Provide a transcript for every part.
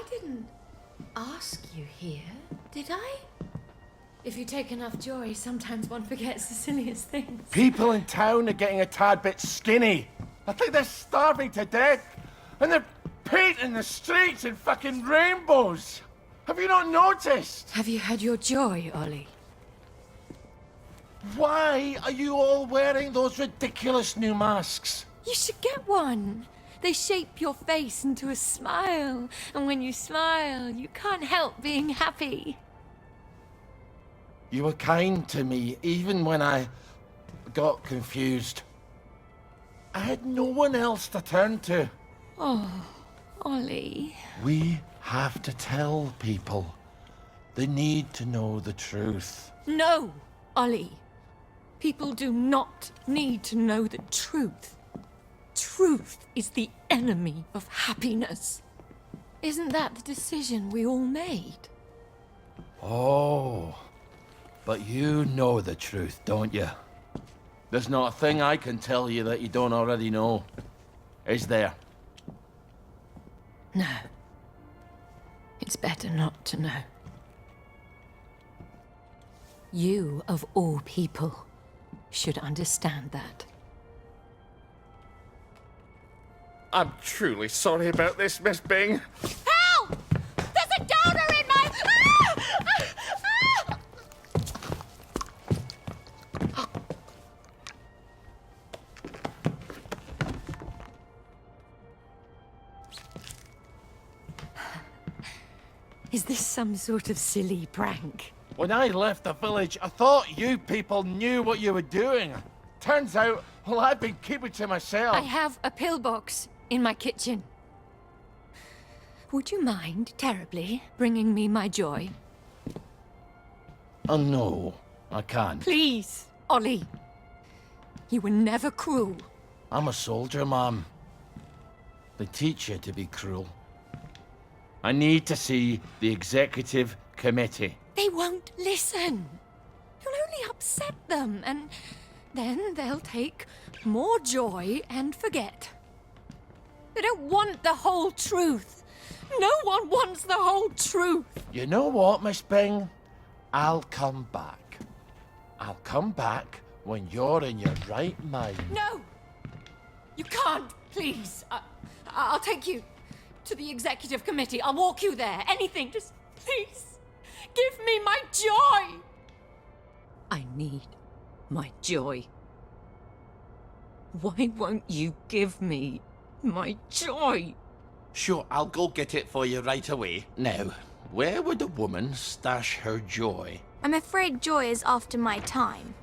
didn't ask you here, did I? If you take enough joy, sometimes one forgets the silliest things. People in town are getting a tad bit skinny. I think they're starving to death. And they're painting the streets in fucking rainbows. Have you not noticed? Have you had your joy, Ollie? Why are you all wearing those ridiculous new masks? You should get one. They shape your face into a smile. And when you smile, you can't help being happy. You were kind to me, even when I got confused. I had no one else to turn to. Oh, Ollie. We have to tell people. They need to know the truth. No, Ollie. People do not need to know the truth. Truth is the enemy of happiness. Isn't that the decision we all made? Oh, but you know the truth, don't you? There's not a thing I can tell you that you don't already know. Is there? No. It's better not to know. You, of all people, should understand that. I'm truly sorry about this, Miss Bing. Help! There's a donor in my... Is this some sort of silly prank? When I left the village, I thought you people knew what you were doing. Turns out, well, I've been keeping to myself. I have a pillbox in my kitchen. Would you mind terribly bringing me my joy? Oh, no, I can't. Please, Ollie. You were never cruel. I'm a soldier, Mom. They teach you to be cruel. I need to see the executive committee. They won't listen. You'll only upset them, and then they'll take more joy and forget. They don't want the whole truth. No one wants the whole truth. You know what, Miss Bing? I'll come back. I'll come back when you're in your right mind. No! You can't, please. I'll take you to the executive committee. I'll walk you there. Anything, just please. Give me my joy! I need my joy. Why won't you give me my joy? Sure, I'll go get it for you right away. Now, where would a woman stash her joy? I'm afraid joy is after my time.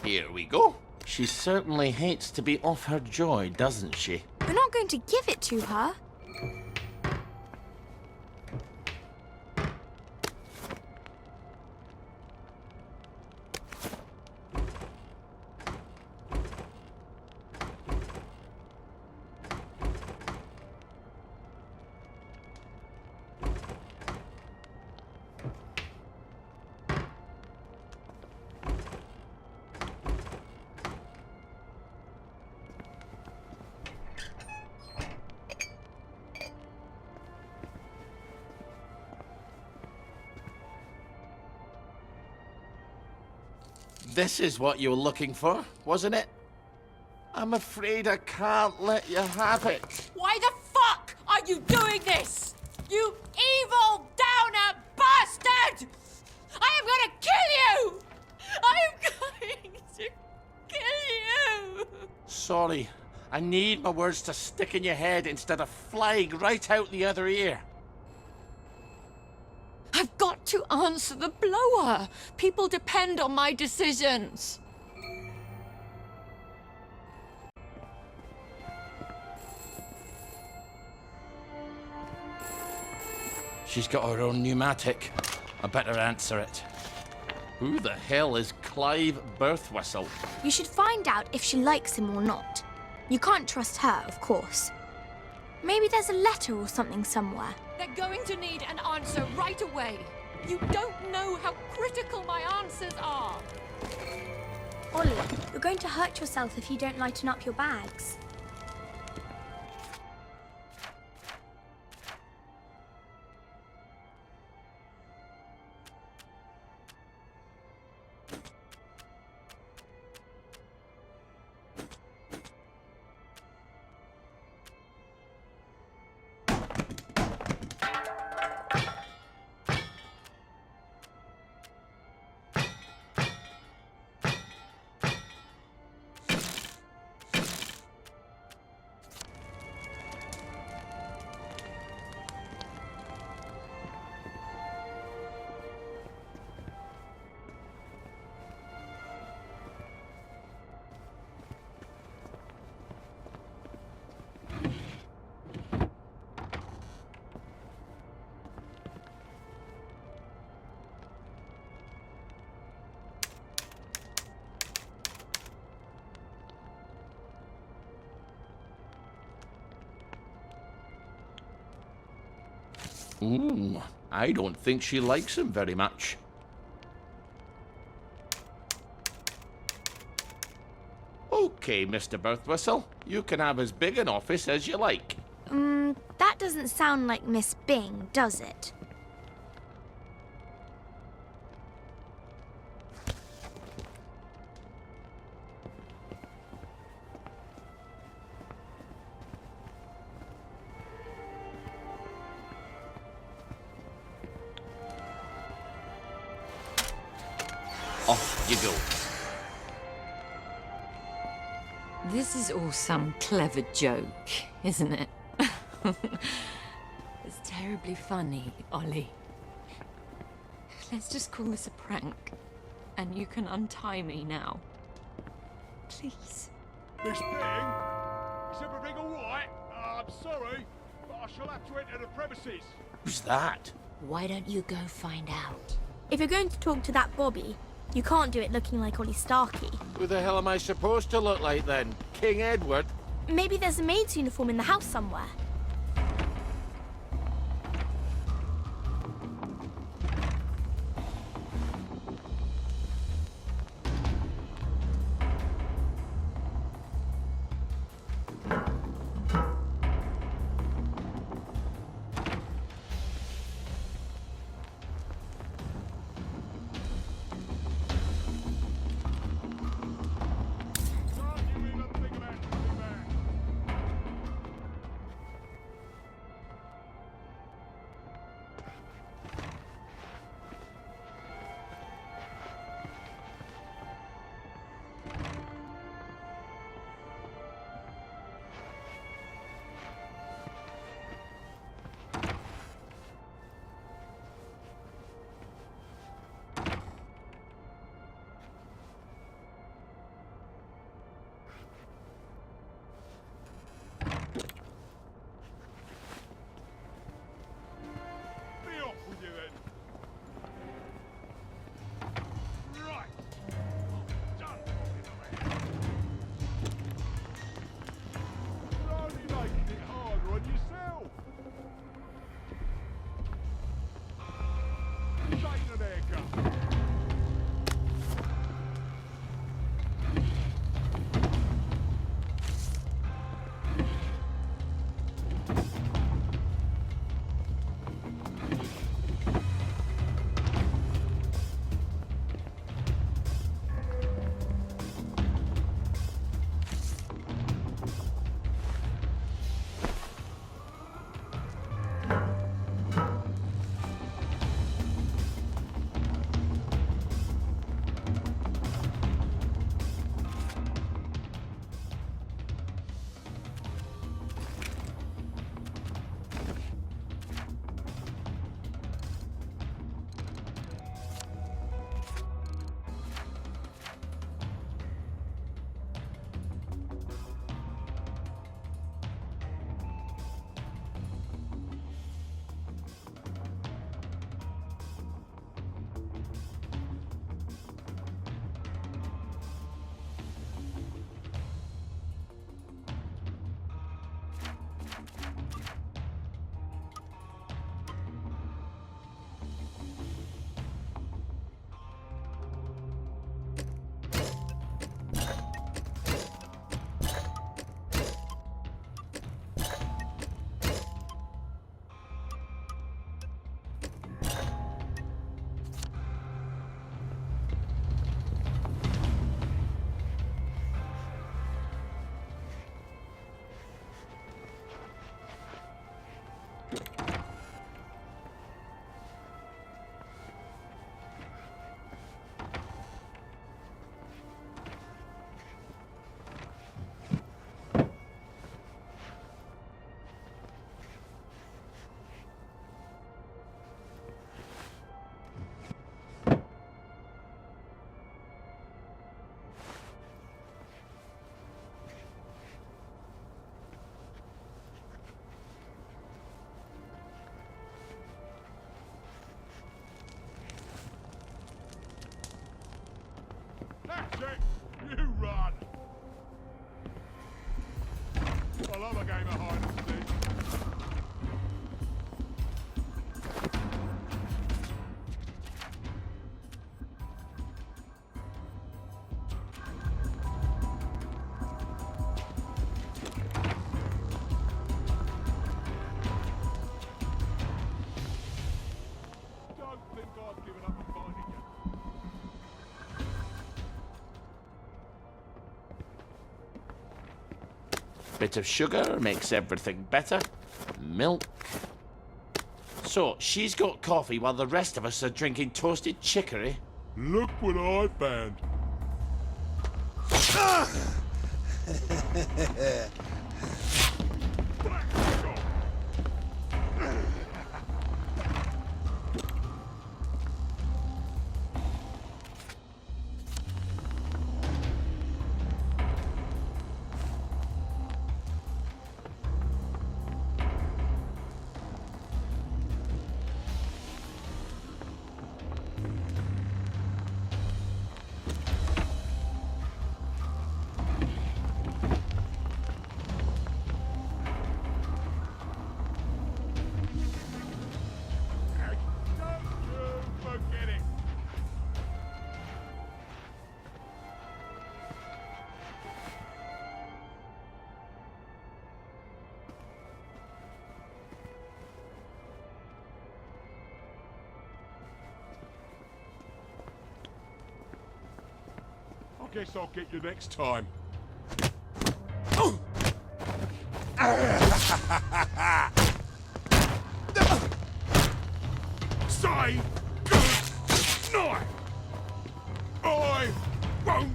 Here we go. She certainly hates to be off her joy, doesn't she? We're not going to give it to her. This is what you were looking for, wasn't it? I'm afraid I can't let you have it. Why the fuck are you doing this? You evil downer bastard! I am gonna kill you! I am going to kill you! Sorry, I need my words to stick in your head instead of flying right out the other ear. I've got to answer the blower. People depend on my decisions. She's got her own pneumatic. I better answer it. Who the hell is Clive Birthwhistle? You should find out if she likes him or not. You can't trust her, of course. Maybe there's a letter or something somewhere. They're going to need an answer right away. You don't know how critical my answers are. Ollie, you're going to hurt yourself if you don't lighten up your bags. Ooh, I don't think she likes him very much. Okay, Mr. Birthwhistle, you can have as big an office as you like. That doesn't sound like Miss Bing, does it? Off you go. This is all some clever joke, isn't it? It's terribly funny, Ollie. Let's just call this a prank, and you can untie me now. Please. Miss Bing? Is everything all right? I'm sorry, but I shall have to enter the premises. Who's that? Why don't you go find out? If you're going to talk to that Bobby, you can't do it looking like Ollie Starkey. Who the hell am I supposed to look like then? King Edward? Maybe there's a maid's uniform in the house somewhere. Don't you even think about coming back. Jack, you run. I love a game of hide and seek. Don't think I've given up on finding you. Bit of sugar makes everything better. Milk. So, she's got coffee while the rest of us are drinking toasted chicory. Look what I found. Don't you forget it. I guess I'll get you next time. Say good night. I won't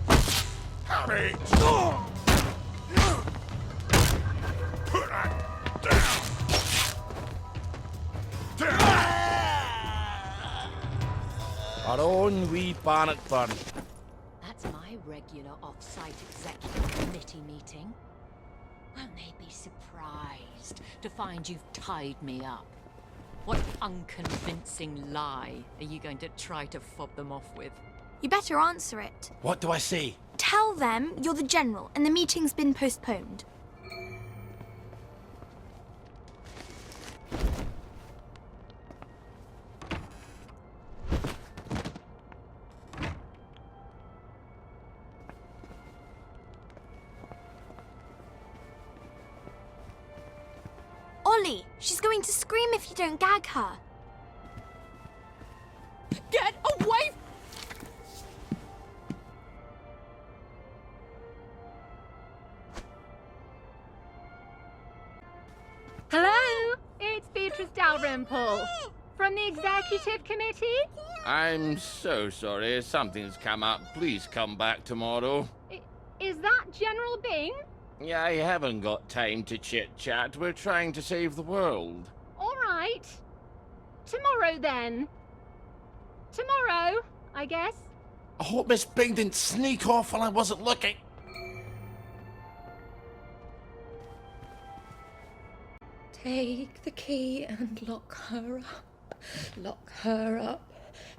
have it. Put that down. Our own wee Bannockburn. That's my regular off-site executive committee meeting. Won't they be surprised to find you've tied me up? What unconvincing lie are you going to try to fob them off with? You better answer it. What do I say? Tell them you're the general and the meeting's been postponed. Ollie, she's going to scream if you don't gag her. Get away! Hello, it's Beatrice Dalrymple from the Executive Committee. I'm so sorry. Something's come up. Please come back tomorrow. Is that General Bing? Yeah, I haven't got time to chit-chat. We're trying to save the world. All right. Tomorrow then. Tomorrow, I guess. I hope Miss Bing didn't sneak off while I wasn't looking. Take the key and lock her up. Lock her up.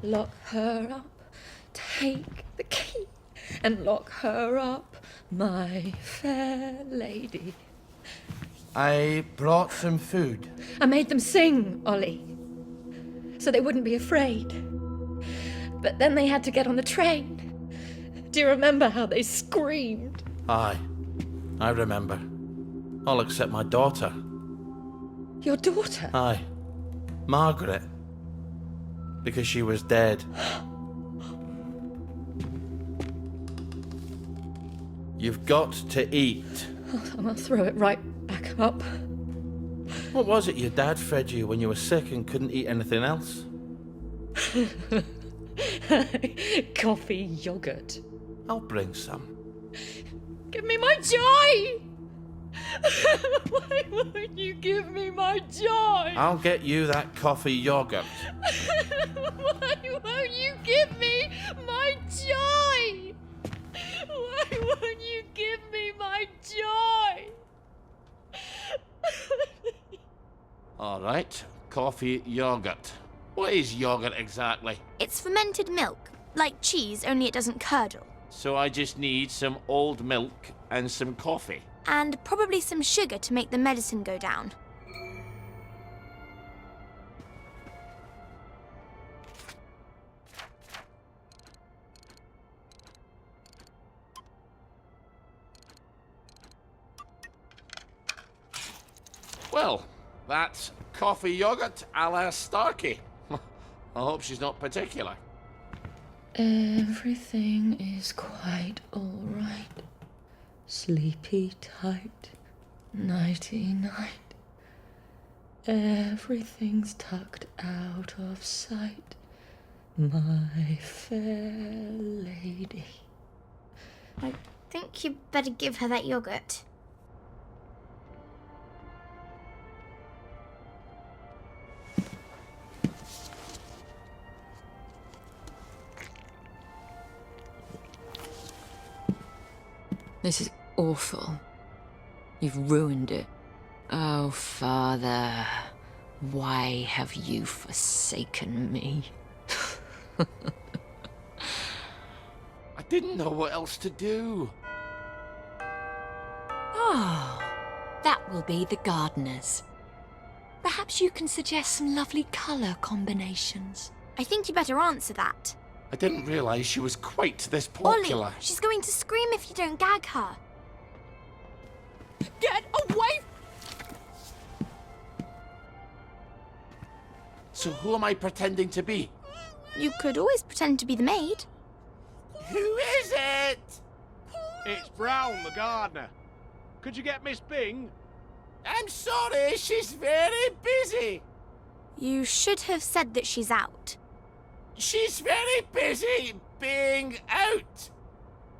Lock her up. Take the key and lock her up, my fair lady. I brought some food. I made them sing, Ollie, so they wouldn't be afraid. But then they had to get on the train. Do you remember how they screamed? Aye, I remember. All except my daughter. Your daughter? Aye, Margaret. Because she was dead. You've got to eat. I'll throw it right back up. What was it your dad fed you when you were sick and couldn't eat anything else? Coffee yogurt. I'll bring some. Give me my joy! Why won't you give me my joy? I'll get you that coffee yogurt. Why won't you give me my joy? Why won't you give me my joy? All right, coffee yogurt. What is yogurt exactly? It's fermented milk, like cheese, only it doesn't curdle. So I just need some old milk and some coffee. And probably some sugar to make the medicine go down. Well, that's coffee yogurt a la Starkey. I hope she's not particular. Everything is quite all right. Sleepy tight, nighty night. Everything's tucked out of sight, my fair lady. I think you'd better give her that yogurt. This is awful. You've ruined it. Oh, Father, why have you forsaken me? I didn't know what else to do. Oh, that will be the gardeners. Perhaps you can suggest some lovely colour combinations. I think you better answer that. I didn't realise she was quite this Ollie, popular. she's going to scream if you don't gag her. Get away! So who am I pretending to be? You could always pretend to be the maid. Who is it? It's Brown, the gardener. Could you get Miss Bing? I'm sorry, she's very busy. You should have said that she's out. She's very busy being out.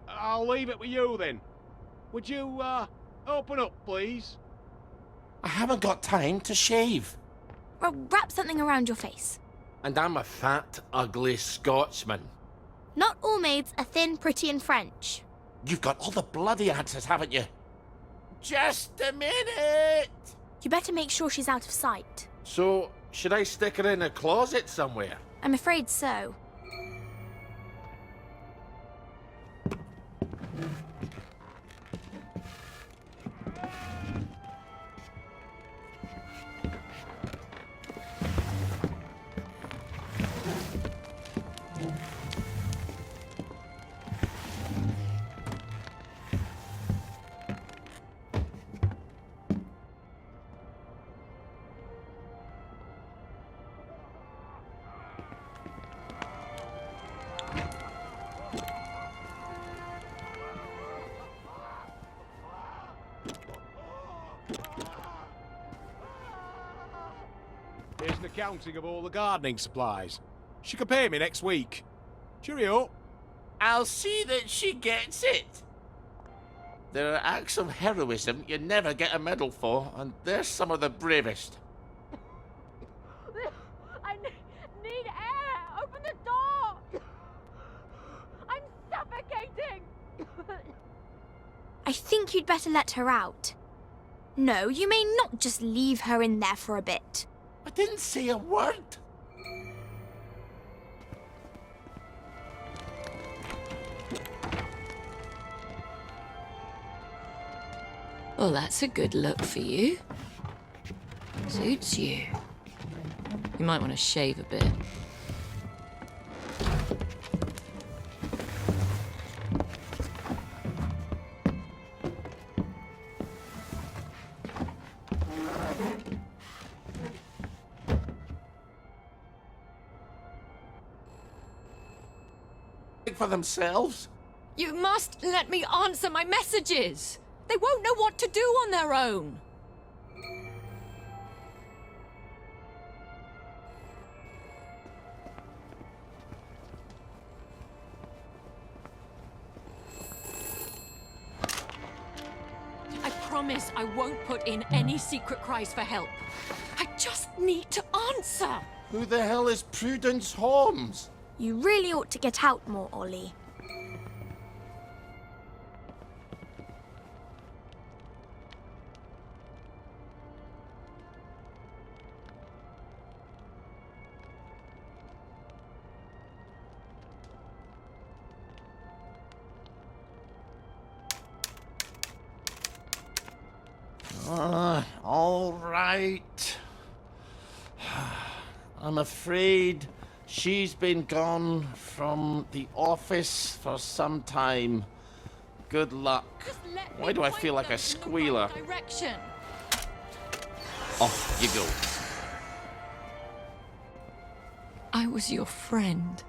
I'll leave it with you then. Would you, open up, please? I haven't got time to shave. Well, wrap something around your face. And I'm a fat, ugly Scotsman. Not all maids are thin, pretty, and French. You've got all the bloody answers, haven't you? Just a minute. You better make sure she's out of sight. So, should I stick her in a closet somewhere? I'm afraid so. Here's an accounting of all the gardening supplies. She can pay me next week. Cheerio. I'll see that she gets it. There are acts of heroism you never get a medal for, and they're some of the bravest. I need air! Open the door! I'm suffocating! I think you'd better let her out. No, you may not just leave her in there for a bit. I didn't say a word. Well, that's a good look for you. Suits you. You might want to shave a bit. For themselves? You must let me answer my messages. They won't know what to do on their own. I promise I won't put in any secret cries for help. I just need to answer. Who the hell is Prudence Holmes? You really ought to get out more, Ollie. All right. I'm afraid she's been gone from the office for some time. Good luck. Just let Why me do I point feel like them a in the squealer? right direction. Off you go. I was your friend.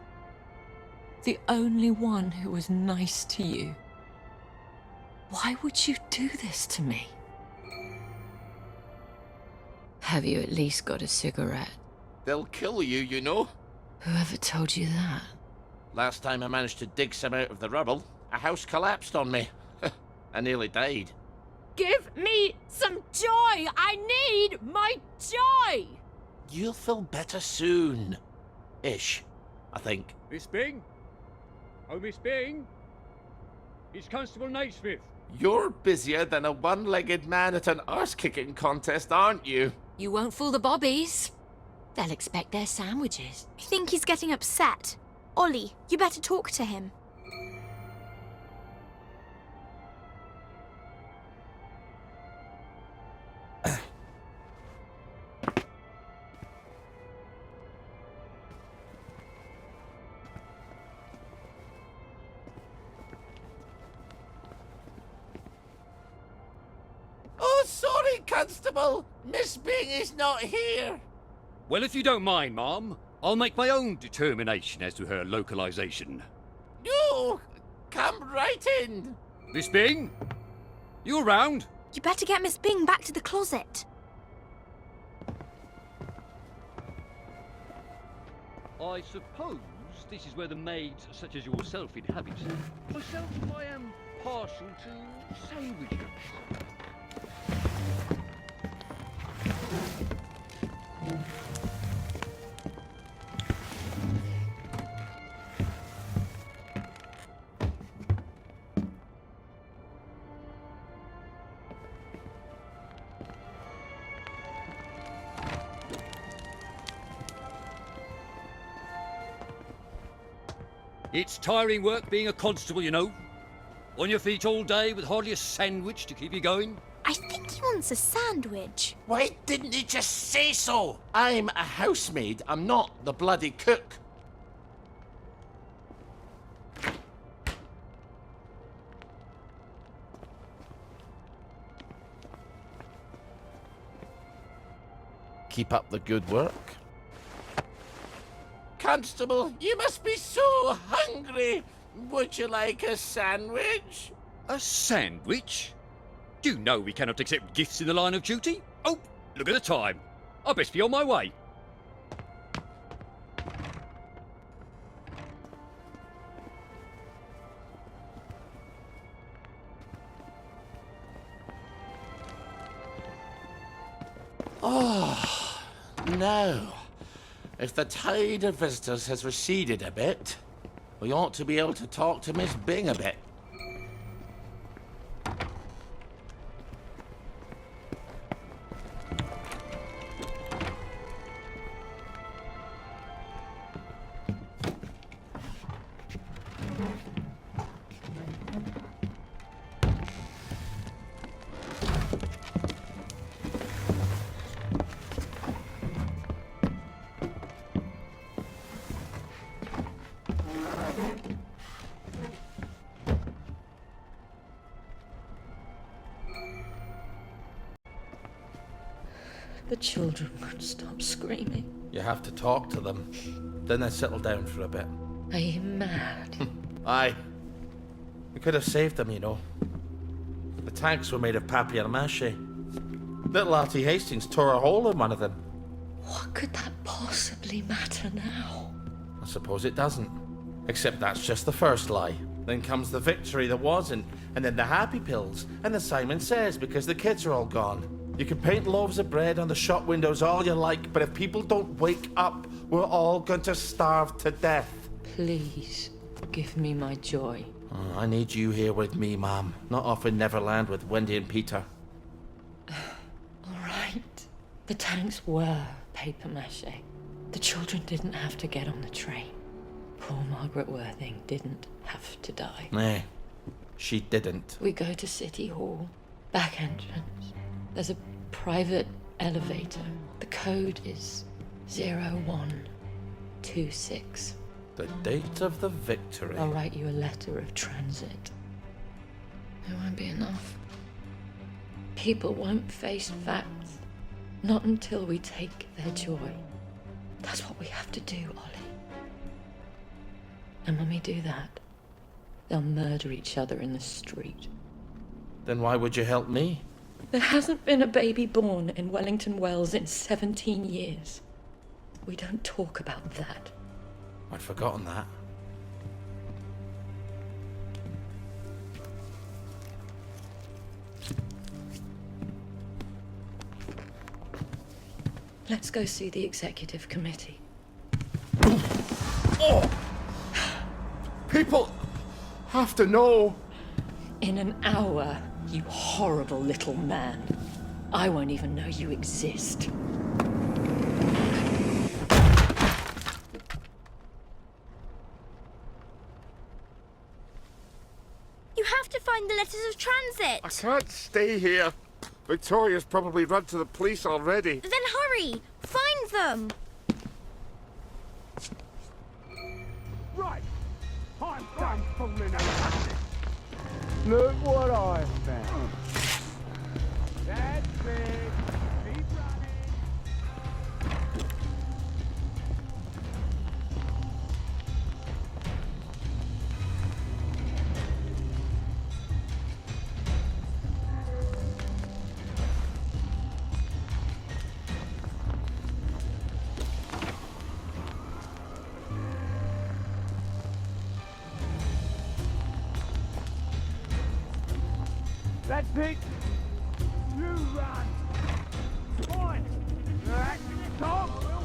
The only one who was nice to you. Why would you do this to me? Have you at least got a cigarette? They'll kill you, you know. Whoever told you that? Last time I managed to dig some out of the rubble, a house collapsed on me. I nearly died. Give me some joy! I need my joy! You'll feel better soon. Ish, I think. Miss Bing? Oh, Miss Bing? It's Constable Naismith. You're busier than a one-legged man at an arse-kicking contest, aren't you? You won't fool the bobbies. They'll expect their sandwiches. I think he's getting upset. Ollie, you better talk to him. Oh, sorry, Constable. Miss Bing is not here. Well, if you don't mind, Ma'am, I'll make my own determination as to her localization. No, come right in. Miss Bing? You around? You better get Miss Bing back to the closet. I suppose this is where the maids such as yourself inhabit. Myself, I am partial to sandwiches. It's tiring work being a constable, you know. On your feet all day with hardly a sandwich to keep you going. I think he wants a sandwich. Why didn't you just say so? I'm a housemaid. I'm not the bloody cook. Keep up the good work. Constable, you must be so hungry. Would you like a sandwich? A sandwich? Do you know we cannot accept gifts in the line of duty? Oh, look at the time. I best be on my way. Oh, no. If the tide of visitors has receded a bit, we ought to be able to talk to Miss Bing a bit. The children won't stop screaming. You have to talk to them. Then they settle down for a bit. Are you mad? Aye. We could have saved them, you know. The tanks were made of papier-mâché. Little Artie Hastings tore a hole in one of them. What could that possibly matter now? I suppose it doesn't. Except that's just the first lie. Then comes the victory that wasn't, and then the happy pills, and the Simon Says because the kids are all gone. You can paint loaves of bread on the shop windows all you like, but if people don't wake up, we're all going to starve to death. Please, give me my joy. Oh, I need you here with me, Ma'am. Not off in Neverland with Wendy and Peter. All right. The tanks were papier-mâché. The children didn't have to get on the train. Poor Margaret Worthing didn't have to die. Nay, she didn't. We go to City Hall, back entrance. There's a private elevator. The code is 0126. The date of the victory. I'll write you a letter of transit. It won't be enough. People won't face facts. Not until we take their joy. That's what we have to do, Ollie. And when we do that, they'll murder each other in the street. Then why would you help me? There hasn't been a baby born in Wellington Wells in 17 years. We don't talk about that. I'd forgotten that. Let's go see the executive committee. Oh! People have to know. In an hour, you horrible little man. I won't even know you exist. You have to find the letters of transit. I can't stay here. Victoria's probably run to the police already. Then hurry! Find them! Right. I'm done fooling around. Look what I found. That's it. Keep running. That's it. You run. Fine. You're acting a dog, Will.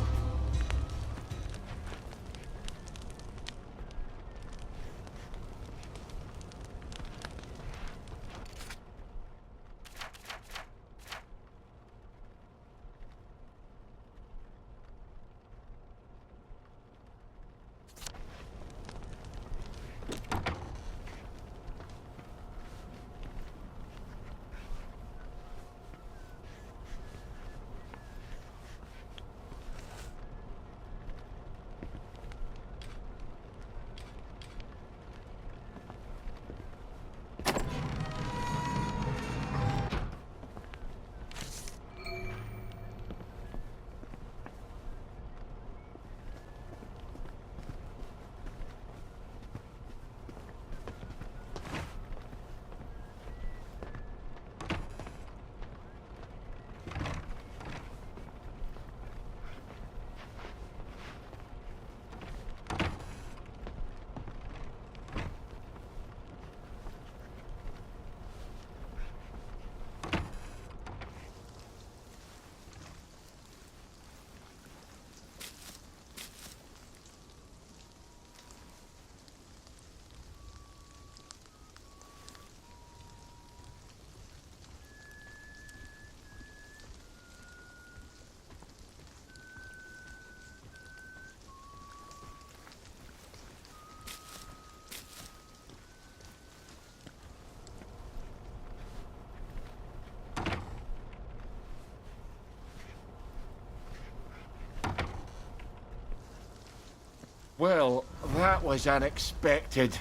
Well, that was unexpected.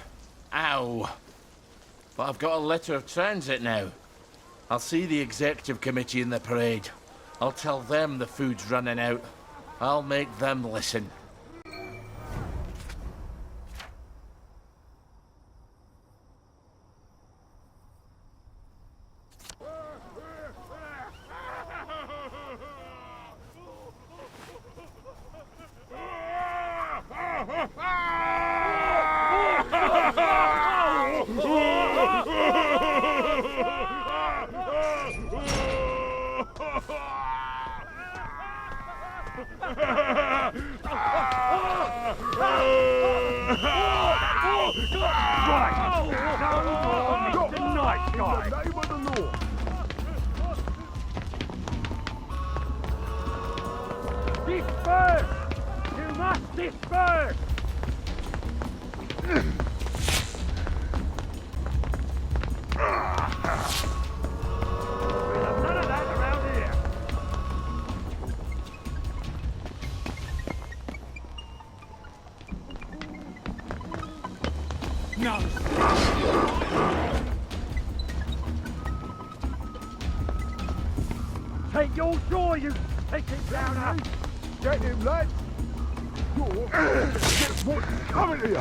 Ow. But I've got a letter of transit now. I'll see the executive committee in the parade. I'll tell them the food's running out. I'll make them listen. Disperse! You must disperse! None of that around Take your jaw, you take it down now. Get him, lad. Get what's coming to you.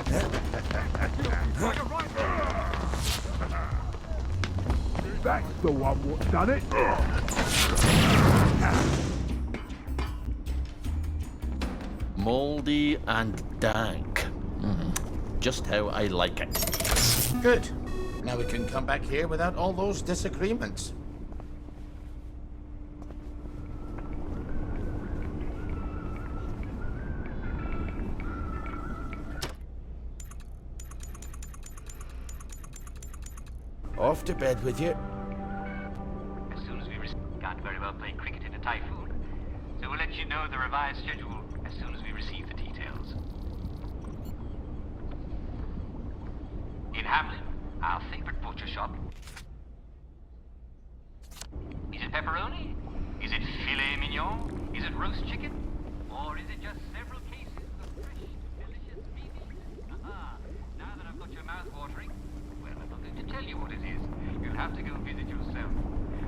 That's the one what's done it. Mouldy and dank. Just how I like it. Good. Now we can come back here without all those disagreements. Off to bed with you. As soon as we can't very well play cricket in a typhoon, so we'll let you know the revised schedule as soon as we receive the details. In Hamlin, our favorite butcher shop. Is it pepperoni? Is it filet mignon? Is it roast chicken? Or is it just several cases of fresh, delicious meat? Aha! Now that I've got your mouth watering, well, I'm not going to tell you what it is. You'll have to go visit yourself.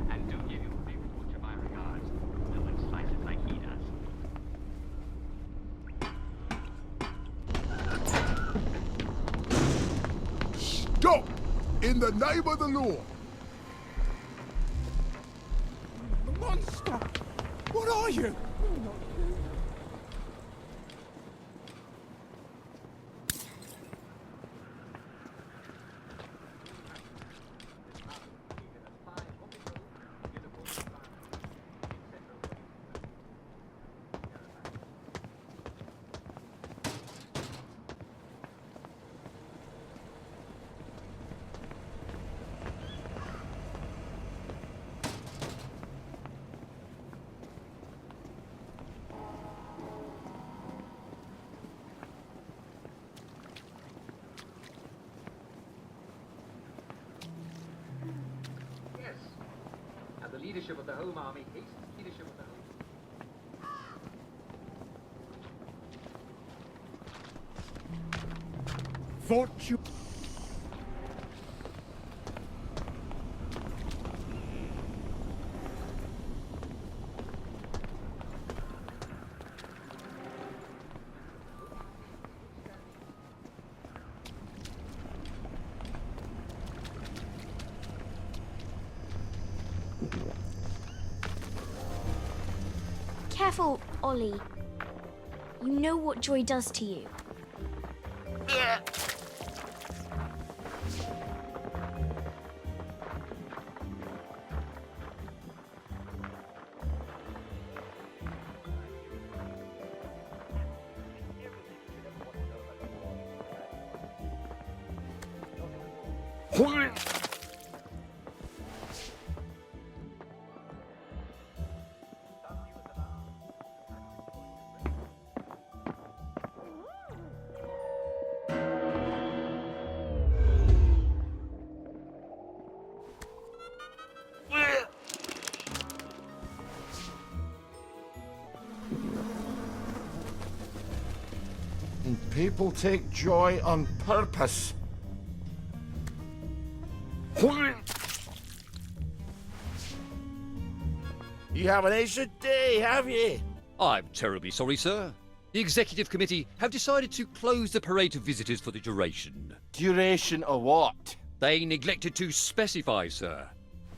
And do give your favorite butcher my regards. No one slices like he does. Stop! In the name of the law. Monster! What are you? Yes. And the leadership of the Home Army hates the leadership of the Home. Fortune. Careful, Ollie. You know what joy does to you. And people take joy on purpose. You have an extra day, have you? I'm terribly sorry, sir. The Executive Committee have decided to close the parade to visitors for the duration. Duration of what? They neglected to specify, sir.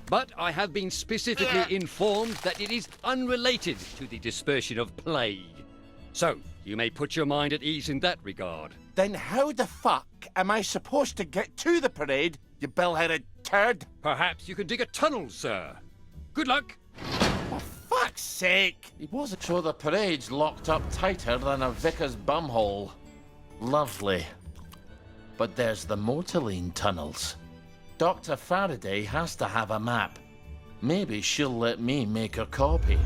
But I have been specifically informed that it is unrelated to the dispersion of plague. So, you may put your mind at ease in that regard. Then how the fuck am I supposed to get to the parade, you bell-headed turd? Perhaps you can dig a tunnel, sir. Good luck. For fuck's sake! He wasn't sure the parade's locked up tighter than a vicar's bumhole. Lovely. But there's the Motorlane tunnels. Dr. Faraday has to have a map. Maybe she'll let me make a copy.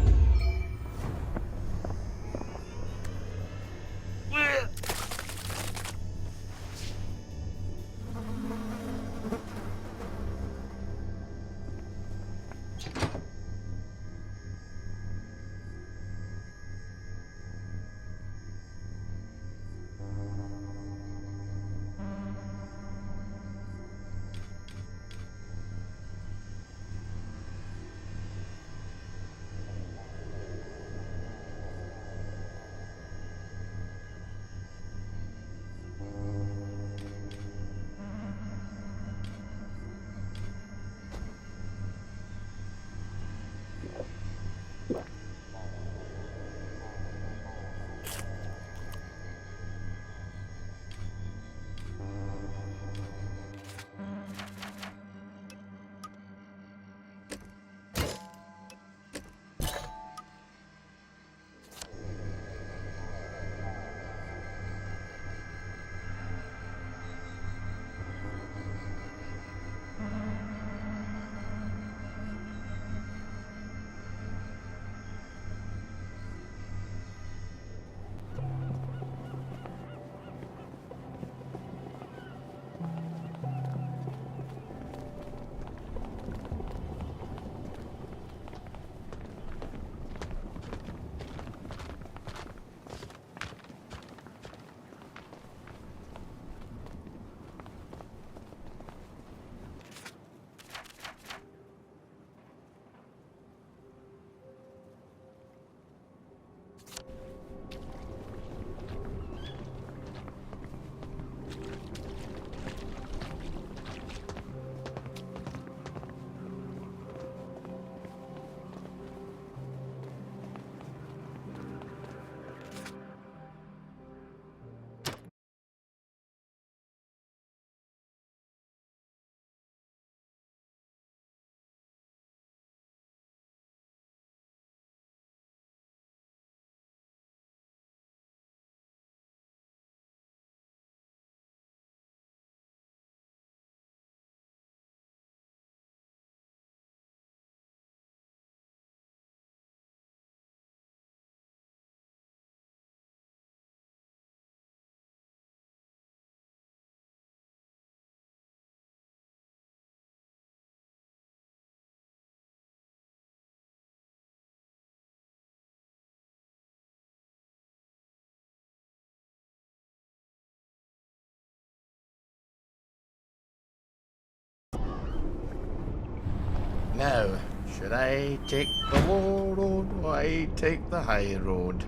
Now, should I take the low road or I take the high road?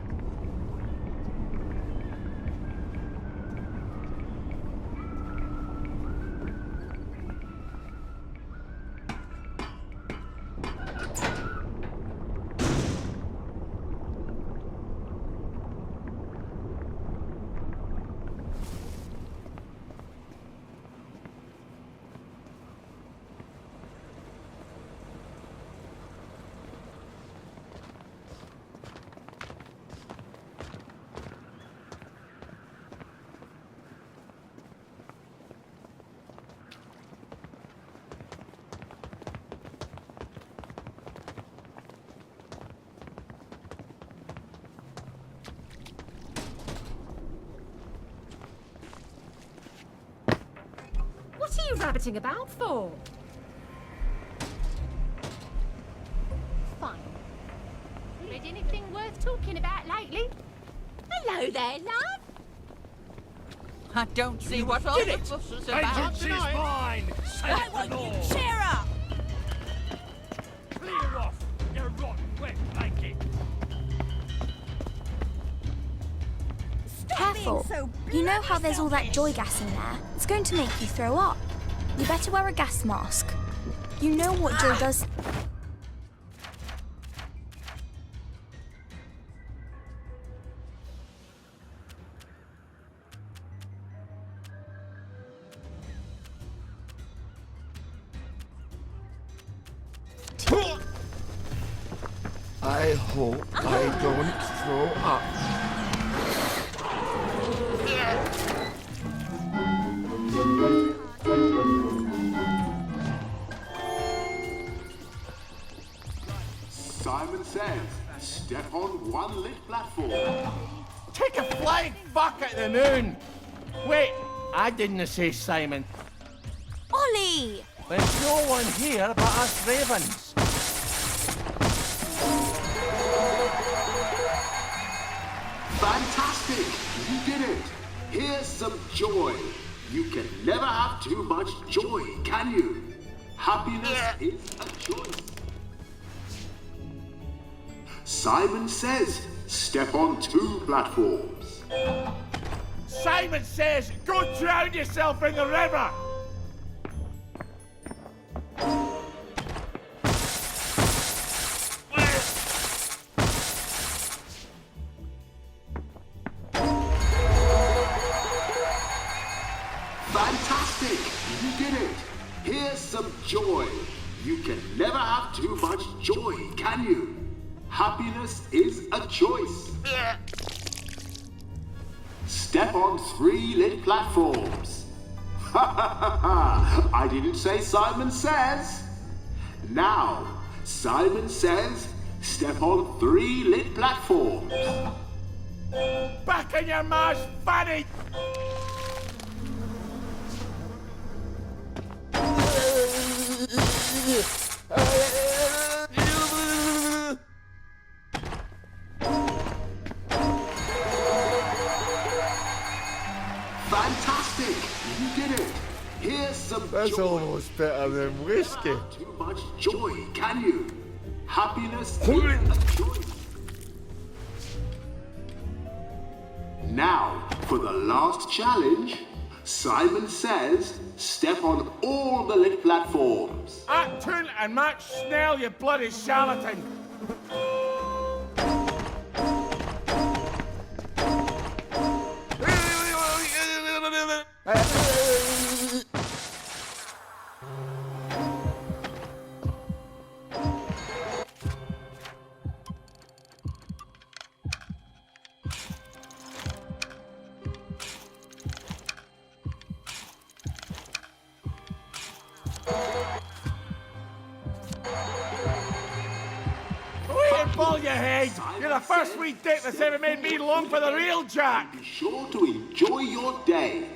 What are you rabbiting about for? Fine. Read anything worth talking about lately? Hello there, love. I don't see what all the fuss is about. Vengeance is mine! I want you to cheer up. Clear off, you rotten wet blanket! Careful. You know how there's all that joy gas in there? It's going to make you throw up. You better wear a gas mask. You know what joy does. I hope I don't throw up. Simon says, step on one lit platform. Take a flying fuck at the moon! Wait, I didn't say Simon. Ollie! There's no one here but us ravens. Fantastic! You did it! Here's some joy. You can never have too much joy, can you? Happiness is a choice. Simon says, step on 2 platforms. Simon says, go drown yourself in the river! Fantastic! You did it! Here's some joy. You can never have too much joy, can you? Happiness is a choice. Step on 3 lit platforms. Ha ha ha ha! I didn't say Simon says. Now, Simon says, step on 3 lit platforms. Back in your ma's fanny! Fantastic! You did it! Here's some That's joy. almost better than whiskey. Never have too much joy, can you? Happiness is a choice. Now, for the last challenge, Simon says, step on all the lit platforms. At Toon and Max Snell, you bloody charlatan! Ball your head! You're the first wee dick that's ever made me long for the real Jack! Be sure to enjoy your day.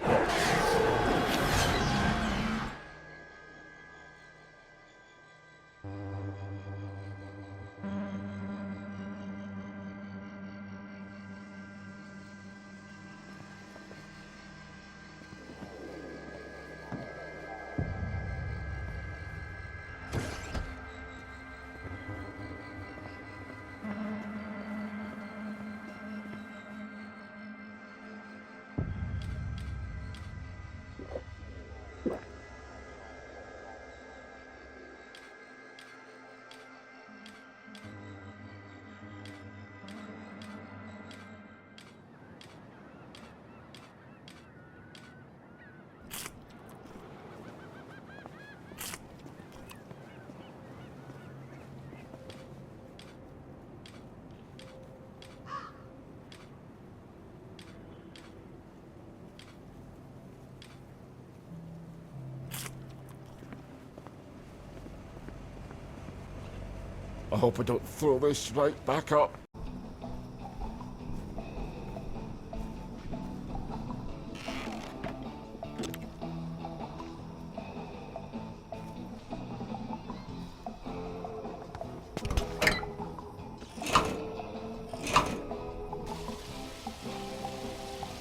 I hope I don't throw this right back up.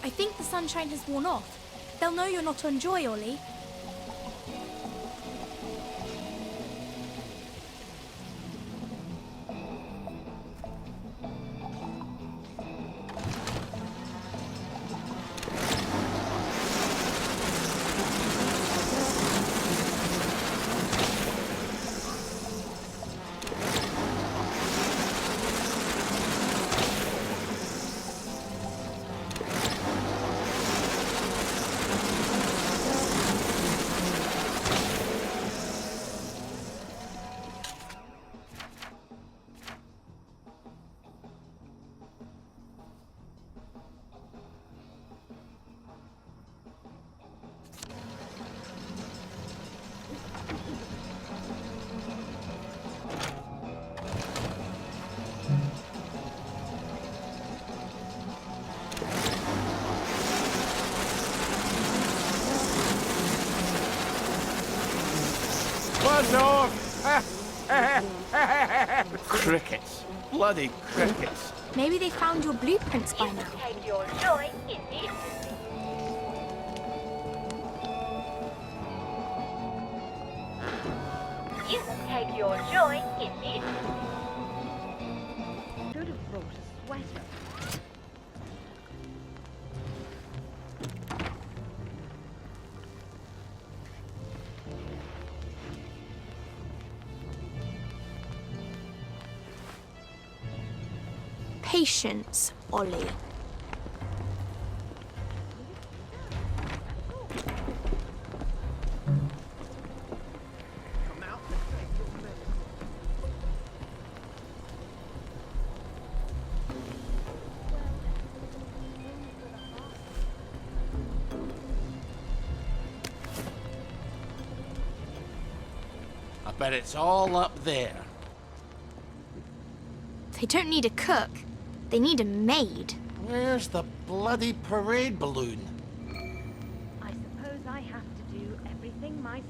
I think the sunshine has worn off. They'll know you're not on Joy, Ollie. Buzz off! Crickets. Bloody crickets. Maybe they found your blueprints by now. Take your joy in this. You can take your joy in this. Should have brought a sweater. Patience, Ollie. I bet it's all up there. They don't need a cook. They need a maid. Where's the bloody parade balloon? I suppose I have to do everything myself.